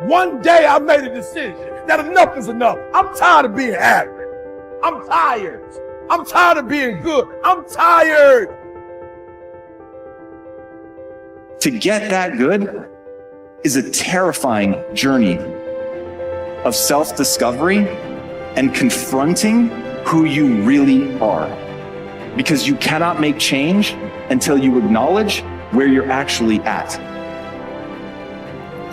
One day I made a decision that enough is enough. I'm tired of being average. I'm tired. I'm tired of being good. I'm tired. To get that good is a terrifying journey of self-discovery and confronting who you really are. Because you cannot make change until you acknowledge where you're actually at.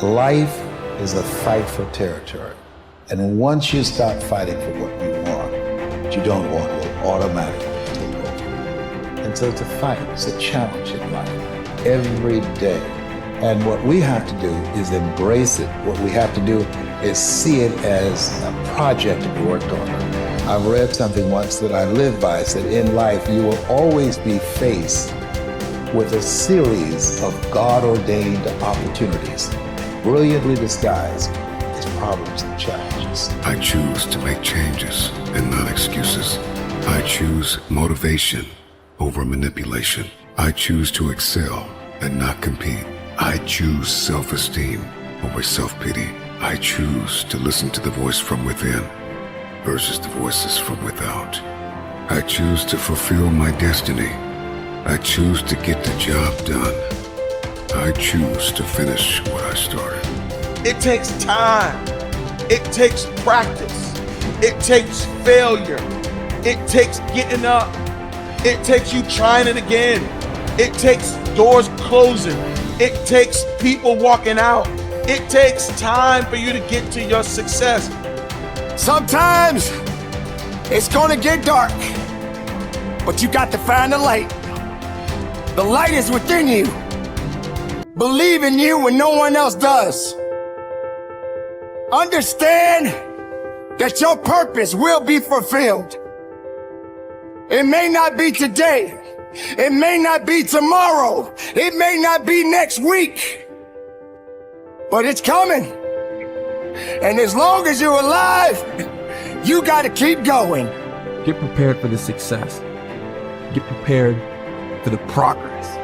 Life is a fight for territory. And once you stop fighting for what you want, what you don't want will automatically take over. And so it's a fight, it's a challenge in life, every day. And what we have to do is embrace it. What we have to do is see it as a project to be worked on. I've read something once that I live by. It said, in life, you will always be faced with a series of God-ordained opportunities, brilliantly disguised as problems and challenges. I choose to make changes and not excuses. I choose motivation over manipulation. I choose to excel and not compete. I choose self-esteem over self-pity. I choose to listen to the voice from within versus the voices from without. I choose to fulfill my destiny. I choose to get the job done. I choose to finish what I started. It takes time. It takes practice. It takes failure. It takes getting up. It takes you trying it again. It takes doors closing. It takes people walking out. It takes time for you to get to your success. Sometimes it's gonna get dark, but you got to find the light. The light is within you. Believe in you when no one else does. Understand that your purpose will be fulfilled. It may not be today. It may not be tomorrow. It may not be next week. But it's coming. And as long as you're alive, you got to keep going. Get prepared for the success. Get prepared for the progress.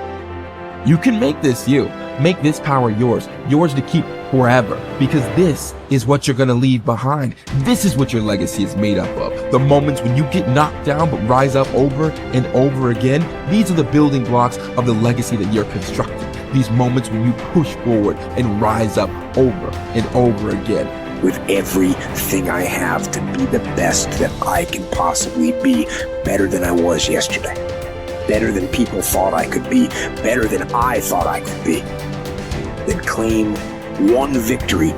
You can make this you. Make this power yours. Yours to keep forever. Because this is what you're going to leave behind. This is what your legacy is made up of. The moments when you get knocked down but rise up over and over again. These are the building blocks of the legacy that you're constructing. These moments when you push forward and rise up over and over again. With everything I have to be the best that I can possibly be, better than I was yesterday, better than people thought I could be, better than I thought I could be, then claim one victory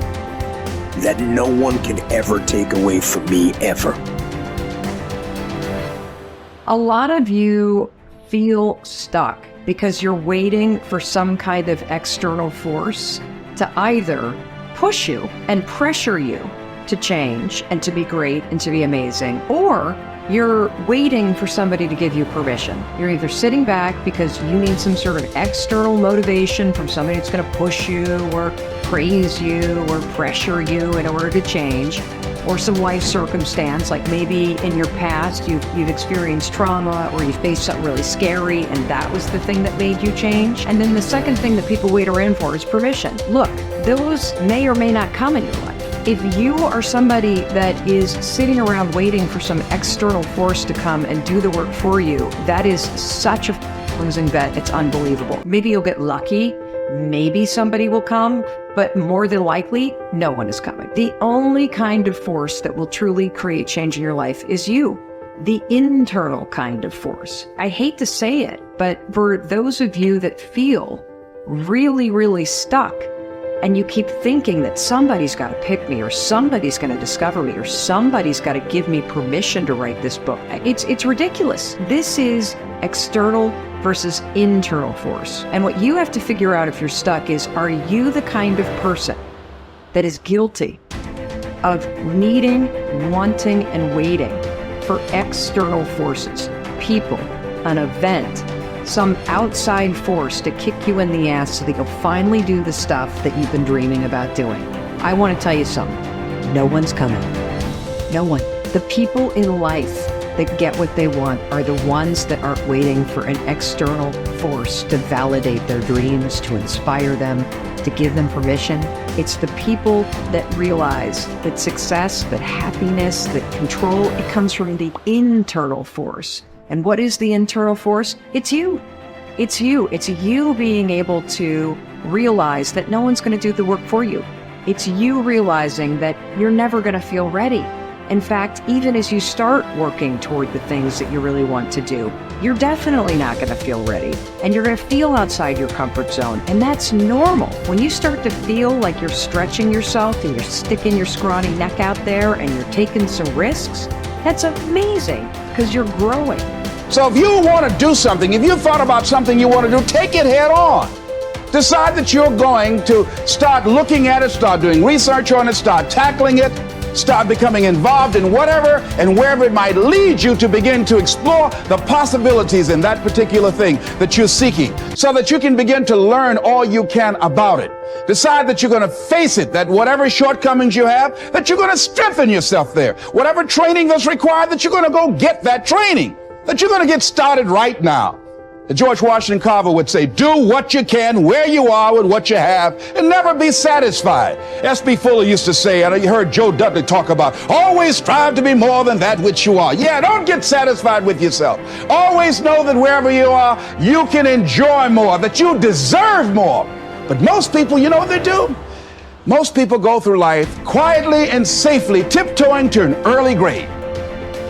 that no one can ever take away from me, ever. A lot of you feel stuck because you're waiting for some kind of external force to either push you and pressure you to change and to be great and to be amazing, or you're waiting for somebody to give you permission. You're either sitting back because you need some sort of external motivation from somebody that's going to push you or praise you or pressure you in order to change, or some life circumstance, like maybe in your past you've experienced trauma or you faced something really scary and that was the thing that made you change. And then the second thing that people wait around for is permission. Look, those may or may not come in your life. If you are somebody that is sitting around waiting for some external force to come and do the work for you, that is such a losing bet. It's unbelievable. Maybe you'll get lucky. Maybe somebody will come, but more than likely, no one is coming. The only kind of force that will truly create change in your life is you. The internal kind of force. I hate to say it, but for those of you that feel really, really stuck, and you keep thinking that somebody's got to pick me, or somebody's going to discover me, or somebody's got to give me permission to write this book. It's ridiculous. This is external versus internal force. And what you have to figure out if you're stuck is, are you the kind of person that is guilty of needing, wanting, and waiting for external forces, people, an event, some outside force to kick you in the ass so that you'll finally do the stuff that you've been dreaming about doing? I want to tell you something. No one's coming. No one. The people in life that get what they want are the ones that aren't waiting for an external force to validate their dreams, to inspire them, to give them permission. It's the people that realize that success, that happiness, that control, it comes from the internal force. And what is the internal force? It's you. It's you. It's you being able to realize that no one's going to do the work for you. It's you realizing that you're never going to feel ready. In fact, even as you start working toward the things that you really want to do, you're definitely not going to feel ready. And you're going to feel outside your comfort zone. And that's normal. When you start to feel like you're stretching yourself and you're sticking your scrawny neck out there and you're taking some risks, that's amazing because you're growing. So if you want to do something, if you've thought about something you want to do, take it head on. Decide that you're going to start looking at it, start doing research on it, start tackling it, start becoming involved in whatever and wherever it might lead you to begin to explore the possibilities in that particular thing that you're seeking so that you can begin to learn all you can about it. Decide that you're going to face it, that whatever shortcomings you have, that you're going to strengthen yourself there. Whatever training that's required, that you're going to go get that training, that you're going to get started right now. George Washington Carver would say, do what you can, where you are with what you have, and never be satisfied. S.B. Fuller used to say, and you heard Joe Dudley talk about, always strive to be more than that which you are. Yeah, don't get satisfied with yourself. Always know that wherever you are, you can enjoy more, that you deserve more. But most people, you know what they do? Most people go through life quietly and safely, tiptoeing to an early grave.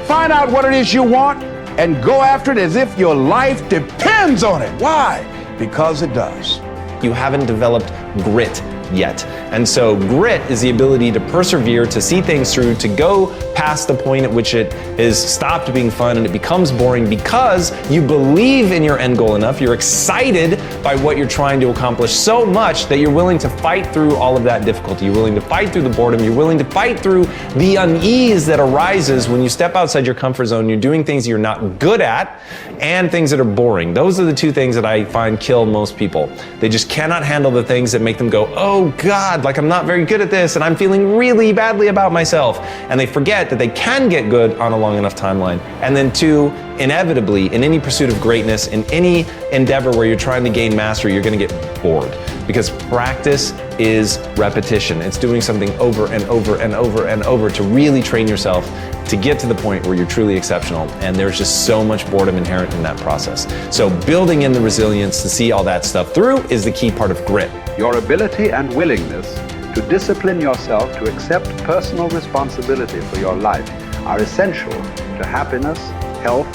Find out what it is you want, and go after it as if your life depends on it. Why? Because it does. You haven't developed grit yet. And so grit is the ability to persevere, to see things through, to go past the point at which it is stopped being fun and it becomes boring because you believe in your end goal enough, you're excited by what you're trying to accomplish so much that you're willing to fight through all of that difficulty. You're willing to fight through the boredom. You're willing to fight through the unease that arises when you step outside your comfort zone. You're doing things you're not good at and things that are boring. Those are the two things that I find kill most people. They just cannot handle the things that make them go, oh God, like I'm not very good at this and I'm feeling really badly about myself. And they forget that they can get good on a long enough timeline. And then two, inevitably, in any pursuit of greatness, in any endeavor where you're trying to gain mastery, you're going to get bored because practice is repetition. It's doing something over and over and over and over to really train yourself to get to the point where you're truly exceptional. And there's just so much boredom inherent in that process. So building in the resilience to see all that stuff through is the key part of grit. Your ability and willingness to discipline yourself to accept personal responsibility for your life are essential to happiness, health,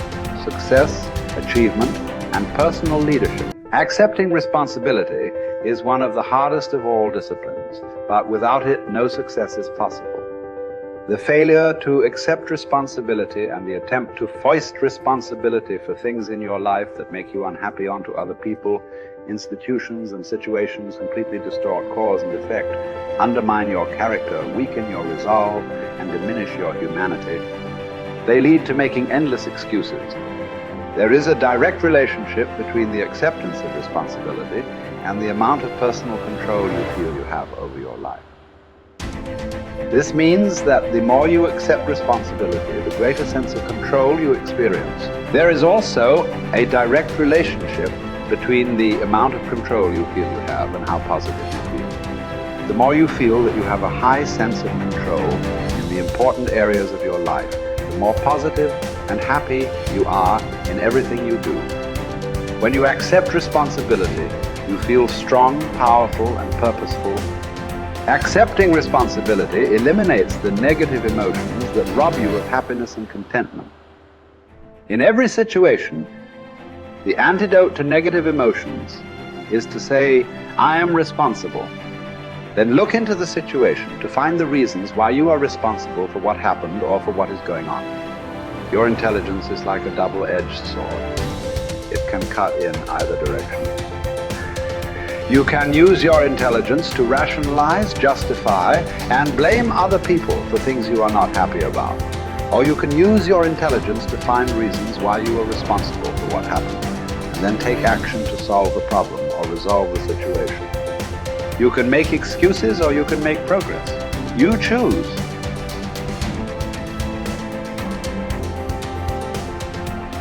success, achievement, and personal leadership. Accepting responsibility is one of the hardest of all disciplines, but without it, no success is possible. The failure to accept responsibility and the attempt to foist responsibility for things in your life that make you unhappy onto other people, institutions, and situations completely distort cause and effect, undermine your character, weaken your resolve, and diminish your humanity. They lead to making endless excuses. There is a direct relationship between the acceptance of responsibility and the amount of personal control you feel you have over your life. This means that the more you accept responsibility, the greater sense of control you experience. There is also a direct relationship between the amount of control you feel you have and how positive you feel. The more you feel that you have a high sense of control in the important areas of your life, the more positive and happy you are in everything you do. When you accept responsibility, you feel strong, powerful, and purposeful. Accepting responsibility eliminates the negative emotions that rob you of happiness and contentment. In every situation, the antidote to negative emotions is to say, I am responsible. Then look into the situation to find the reasons why you are responsible for what happened or for what is going on. Your intelligence is like a double-edged sword. It can cut in either direction. You can use your intelligence to rationalize, justify, and blame other people for things you are not happy about. Or you can use your intelligence to find reasons why you are responsible for what happened, and then take action to solve the problem or resolve the situation. You can make excuses or you can make progress. You choose.